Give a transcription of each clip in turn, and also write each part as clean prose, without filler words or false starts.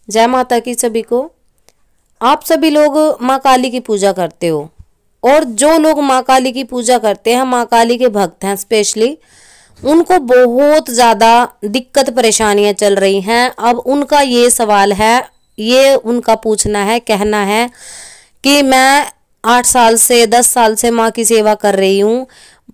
जय माता की सभी को। आप सभी लोग माँ काली की पूजा करते हो, और जो लोग माँ काली की पूजा करते हैं, माँ काली के भक्त हैं स्पेशली, उनको बहुत ज़्यादा दिक्कत परेशानियां चल रही हैं। अब उनका ये सवाल है, ये उनका पूछना है, कहना है कि मैं 8 साल से 10 साल से माँ की सेवा कर रही हूँ,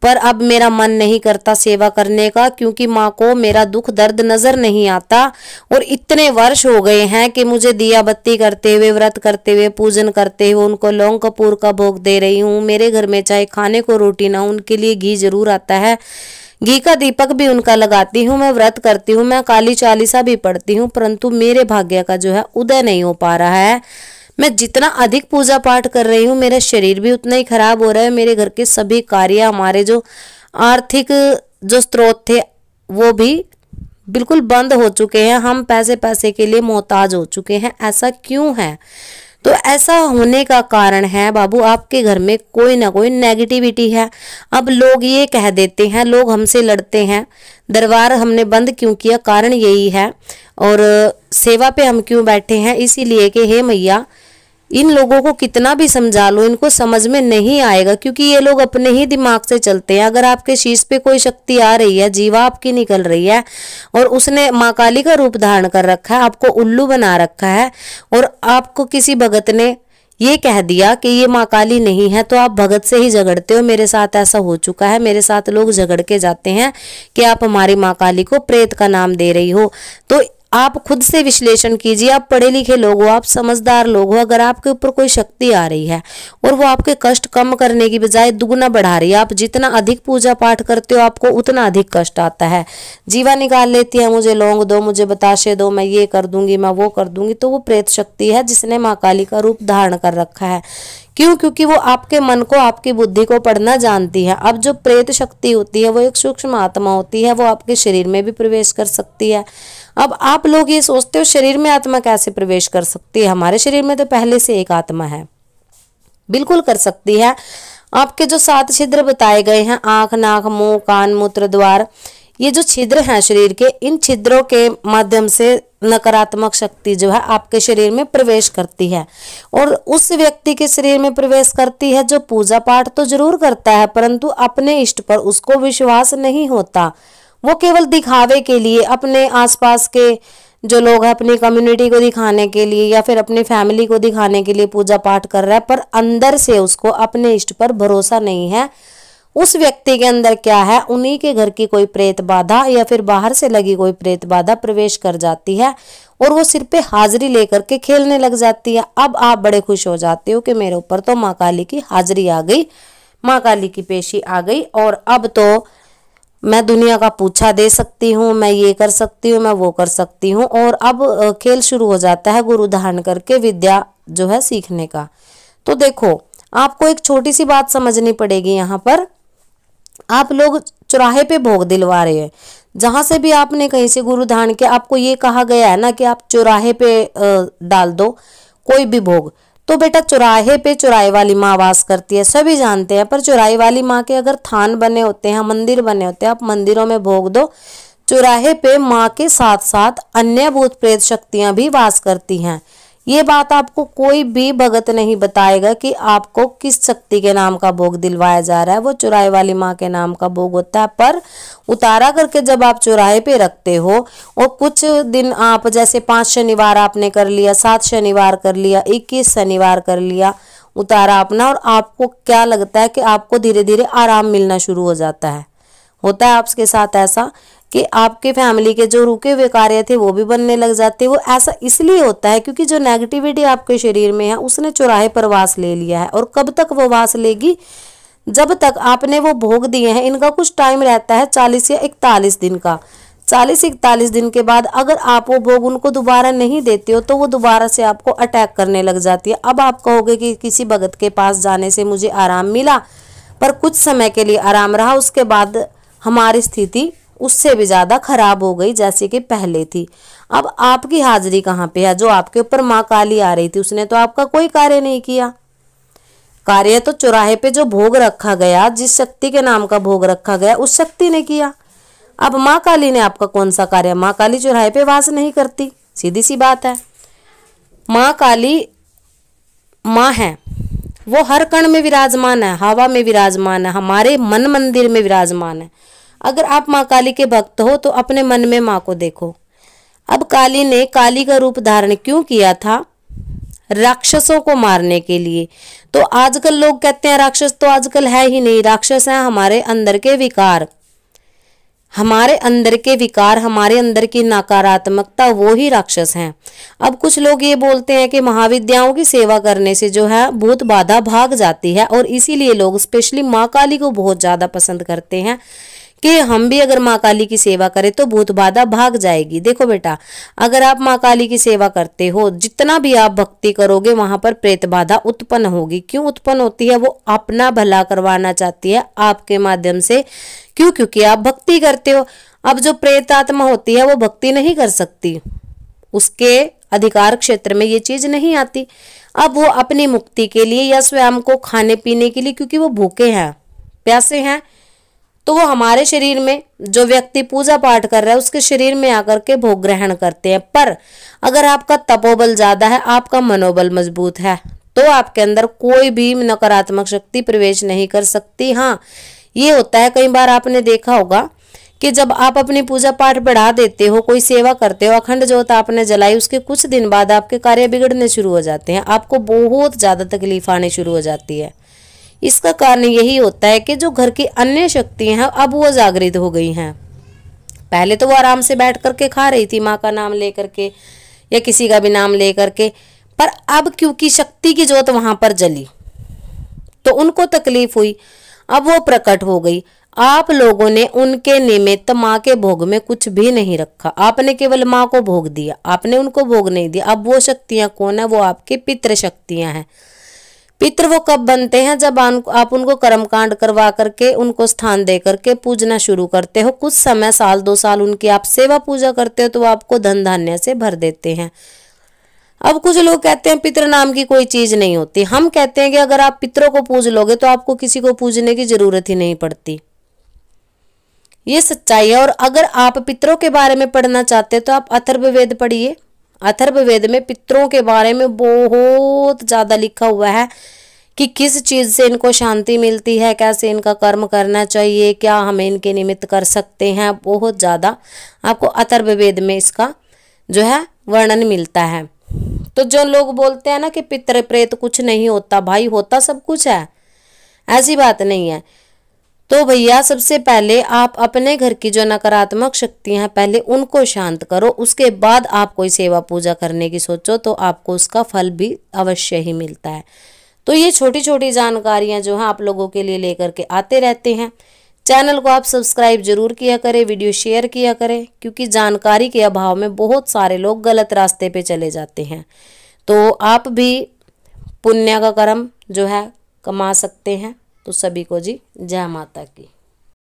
पर अब मेरा मन नहीं करता सेवा करने का, क्योंकि माँ को मेरा दुख दर्द नजर नहीं आता। और इतने वर्ष हो गए हैं कि मुझे दिया बत्ती करते हुए, व्रत करते हुए, पूजन करते हुए उनको लौंग कपूर का भोग दे रही हूँ। मेरे घर में चाहे खाने को रोटी ना, उनके लिए घी जरूर आता है, घी का दीपक भी उनका लगाती हूँ, मैं व्रत करती हूँ, मैं काली चालीसा भी पढ़ती हूँ, परंतु मेरे भाग्य का जो है उदय नहीं हो पा रहा है। मैं जितना अधिक पूजा पाठ कर रही हूँ, मेरा शरीर भी उतना ही खराब हो रहा है। मेरे घर के सभी कार्य, हमारे जो आर्थिक जो स्रोत थे वो भी बिल्कुल बंद हो चुके हैं। हम पैसे पैसे के लिए मोहताज हो चुके हैं। ऐसा क्यों है? तो ऐसा होने का कारण है बाबू, आपके घर में कोई ना कोई नेगेटिविटी है। अब लोग ये कह देते हैं, लोग हमसे लड़ते हैं, दरबार हमने बंद क्यों किया, कारण यही है, और सेवा पे हम क्यों बैठे हैं, इसीलिए कि हे मैया, इन लोगों को कितना भी समझा लो, इनको समझ में नहीं आएगा, क्योंकि ये लोग अपने ही दिमाग से चलते हैं। अगर आपके शीश पे कोई शक्ति आ रही है, जीवा आपकी निकल रही है, और उसने माँ काली का रूप धारण कर रखा है, आपको उल्लू बना रखा है, और आपको किसी भगत ने ये कह दिया कि ये माँ काली नहीं है, तो आप भगत से ही झगड़ते हो। मेरे साथ ऐसा हो चुका है, मेरे साथ लोग झगड़ के जाते हैं कि आप हमारी माँ काली को प्रेत का नाम दे रही हो। तो आप खुद से विश्लेषण कीजिए, आप पढ़े लिखे लोग हो, आप समझदार लोग हो, अगर आपके ऊपर कोई शक्ति आ रही है और वो आपके कष्ट कम करने की बजाय दुगना बढ़ा रही है, आप जितना अधिक पूजा पाठ करते हो आपको उतना अधिक कष्ट आता है। जीवा निकाल लेती है, मुझे लौंग दो, मुझे बताशे दो, मैं ये कर दूंगी, मैं वो कर दूंगी, तो वो प्रेत शक्ति है जिसने माँ काली का रूप धारण कर रखा है। क्यों? क्योंकि वो आपके मन को, आपकी बुद्धि को पढ़ना जानती है। अब जो प्रेत शक्ति होती है वो एक सूक्ष्म आत्मा होती है, वो आपके शरीर में भी प्रवेश कर सकती है। अब आप लोग ये सोचते हो शरीर में आत्मा कैसे प्रवेश कर सकती है? हमारे शरीर में तो पहले से एक आत्मा है, बिल्कुल कर सकती है। आपके जो 7 छिद्र बताए गए हैं, आंख, नाक, मुंह, कान, मूत्र द्वार, ये जो छिद्र हैं शरीर के, इन छिद्रों के माध्यम से नकारात्मक शक्ति जो है आपके शरीर में प्रवेश करती है, और उस व्यक्ति के शरीर में प्रवेश करती है जो पूजा पाठ तो जरूर करता है, परंतु अपने इष्ट पर उसको विश्वास नहीं होता। वो केवल दिखावे के लिए, अपने आसपास के जो लोग हैं, अपनी कम्युनिटी को दिखाने के लिए या फिर अपनी फैमिली को दिखाने के लिए पूजा पाठ कर रहा है, पर अंदर से उसको अपने इष्ट पर भरोसा नहीं है। उस व्यक्ति के अंदर क्या है, उन्हीं के घर की कोई प्रेत बाधा या फिर बाहर से लगी कोई प्रेत बाधा प्रवेश कर जाती है, और वो सिर पे हाजिरी लेकर के खेलने लग जाती है। अब आप बड़े खुश हो जाते हो कि मेरे ऊपर तो माँ काली की हाजिरी आ गई, माँ काली की पेशी आ गई, और अब तो मैं दुनिया का पूछा दे सकती हूँ, मैं ये कर सकती हूँ, मैं वो कर सकती हूँ। और अब खेल शुरू हो जाता है गुरु धारण करके विद्या जो है सीखने का। तो देखो, आपको एक छोटी सी बात समझनी पड़ेगी यहाँ पर। आप लोग चौराहे पे भोग दिलवा रहे हैं, जहां से भी आपने कहीं से गुरु धारण के, आपको ये कहा गया है ना कि आप चौराहे पे डाल दो कोई भी भोग, तो बेटा चौराहे पे चौराहे वाली माँ वास करती है, सभी जानते हैं। पर चौराहे वाली माँ के अगर थान बने होते हैं, मंदिर बने होते हैं, आप मंदिरों में भोग दो। चौराहे पे माँ के साथ साथ अन्य भूत प्रेत शक्तियां भी वास करती हैं। ये बात आपको कोई भी भगत नहीं बताएगा कि आपको किस शक्ति के नाम का भोग दिलवाया जा रहा है। वो चौराहे वाली माँ के नाम का भोग होता है, पर उतारा करके जब आप चौराहे पे रखते हो, और कुछ दिन आप जैसे 5 शनिवार आपने कर लिया, 7 शनिवार कर लिया, 21 शनिवार कर लिया उतारा अपना, और आपको क्या लगता है कि आपको धीरे धीरे आराम मिलना शुरू हो जाता है। होता है आपके साथ ऐसा कि आपके फैमिली के जो रुके हुए कार्य थे वो भी बनने लग जाते हैं। वो ऐसा इसलिए होता है क्योंकि जो नेगेटिविटी आपके शरीर में है उसने चौराहे पर वास ले लिया है। और कब तक वो वास लेगी? जब तक आपने वो भोग दिए हैं। इनका कुछ टाइम रहता है 40 या 41 दिन का। 40-41 दिन के बाद अगर आप वो भोग उनको दोबारा नहीं देते हो तो वो दोबारा से आपको अटैक करने लग जाती है। अब आप कहोगे कि किसी भगत के पास जाने से मुझे आराम मिला, पर कुछ समय के लिए आराम रहा, उसके बाद हमारी स्थिति उससे भी ज्यादा खराब हो गई जैसे कि पहले थी। अब आपकी हाजिरी कहाँ पे है? जो आपके ऊपर माँ काली आ रही थी उसने तो आपका कोई कार्य नहीं किया। कार्य तो चौराहे पे जो भोग रखा गया, जिस शक्ति के नाम का भोग रखा गया, उस शक्ति ने किया। अब माँ काली ने आपका कौन सा कार्य? माँ काली चौराहे पे वास नहीं करती, सीधी सी बात है। माँ काली माँ है, वो हर कण में विराजमान है, हवा में विराजमान है, हमारे मन मंदिर में विराजमान है। अगर आप माँ काली के भक्त हो तो अपने मन में माँ को देखो। अब काली ने काली का रूप धारण क्यों किया था? राक्षसों को मारने के लिए। तो आजकल लोग कहते हैं राक्षस तो आजकल है ही नहीं, राक्षस हैं हमारे अंदर के विकार, हमारे अंदर के विकार, हमारे अंदर की नकारात्मकता, वो ही राक्षस हैं। अब कुछ लोग ये बोलते हैं कि महाविद्याओं की सेवा करने से जो है भूत बाधा भाग जाती है, और इसीलिए लोग स्पेशली माँ काली को बहुत ज्यादा पसंद करते हैं कि हम भी अगर माँ काली की सेवा करें तो भूत बाधा भाग जाएगी। देखो बेटा, अगर आप माँ काली की सेवा करते हो, जितना भी आप भक्ति करोगे वहां पर प्रेत बाधा उत्पन्न होगी। क्यों उत्पन्न होती है? वो अपना भला करवाना चाहती है आपके माध्यम से। क्यों? क्योंकि आप भक्ति करते हो। अब जो प्रेत आत्मा होती है वो भक्ति नहीं कर सकती, उसके अधिकार क्षेत्र में ये चीज नहीं आती। अब वो अपनी मुक्ति के लिए या स्वयं को खाने पीने के लिए, क्योंकि वो भूखे हैं, प्यासे हैं, तो वो हमारे शरीर में, जो व्यक्ति पूजा पाठ कर रहा है उसके शरीर में आकर के भोग ग्रहण करते हैं। पर अगर आपका तपोबल ज्यादा है, आपका मनोबल मजबूत है, तो आपके अंदर कोई भी नकारात्मक शक्ति प्रवेश नहीं कर सकती। हाँ, ये होता है, कई बार आपने देखा होगा कि जब आप अपनी पूजा पाठ बढ़ा देते हो, कोई सेवा करते हो, अखंड ज्योत आपने जलाई, उसके कुछ दिन बाद आपके कार्य बिगड़ने शुरू हो जाते हैं, आपको बहुत ज्यादा तकलीफ आने शुरू हो जाती है। इसका कारण यही होता है कि जो घर की अन्य शक्तियां हैं अब वो जागृत हो गई हैं। पहले तो वो आराम से बैठ करके खा रही थी माँ का नाम लेकर के या किसी का भी नाम लेकर के, पर अब क्योंकि शक्ति की ज्योत वहां पर जली तो उनको तकलीफ हुई, अब वो प्रकट हो गई। आप लोगों ने उनके निमित्त माँ के भोग में कुछ भी नहीं रखा, आपने केवल माँ को भोग दिया, आपने उनको भोग नहीं दिया। अब वो शक्तियां कौन है? वो आपके पितृ शक्तियां हैं। पितृ वो कब बनते हैं? जब आप उनको कर्मकांड करवा करके, उनको स्थान दे करके पूजना शुरू करते हो। कुछ समय, साल 2 साल उनकी आप सेवा पूजा करते हो तो वो आपको धन धान्य से भर देते हैं। अब कुछ लोग कहते हैं पितृ नाम की कोई चीज नहीं होती। हम कहते हैं कि अगर आप पितरों को पूज लोगे तो आपको किसी को पूजने की जरूरत ही नहीं पड़ती। ये सच्चाई है। और अगर आप पितरों के बारे में पढ़ना चाहते हैं तो आप अथर्ववेद पढ़िए। अथर्ववेद में पितरों के बारे में बहुत ज्यादा लिखा हुआ है कि किस चीज से इनको शांति मिलती है, कैसे इनका कर्म करना चाहिए, क्या हमें इनके निमित्त कर सकते हैं। बहुत ज्यादा आपको अथर्ववेद में इसका जो है वर्णन मिलता है। तो जो लोग बोलते हैं ना कि पितृ प्रेत कुछ नहीं होता, भाई होता सब कुछ है, ऐसी बात नहीं है। तो भैया सबसे पहले आप अपने घर की जो नकारात्मक शक्तियां हैं पहले उनको शांत करो, उसके बाद आप कोई सेवा पूजा करने की सोचो तो आपको उसका फल भी अवश्य ही मिलता है। तो ये छोटी छोटी जानकारियां जो हैं आप लोगों के लिए लेकर के आते रहते हैं। चैनल को आप सब्सक्राइब जरूर किया करें, वीडियो शेयर किया करें, क्योंकि जानकारी के अभाव में बहुत सारे लोग गलत रास्ते पे चले जाते हैं। तो आप भी पुण्य का कर्म जो है कमा सकते हैं। तो सभी को जी जय माता की।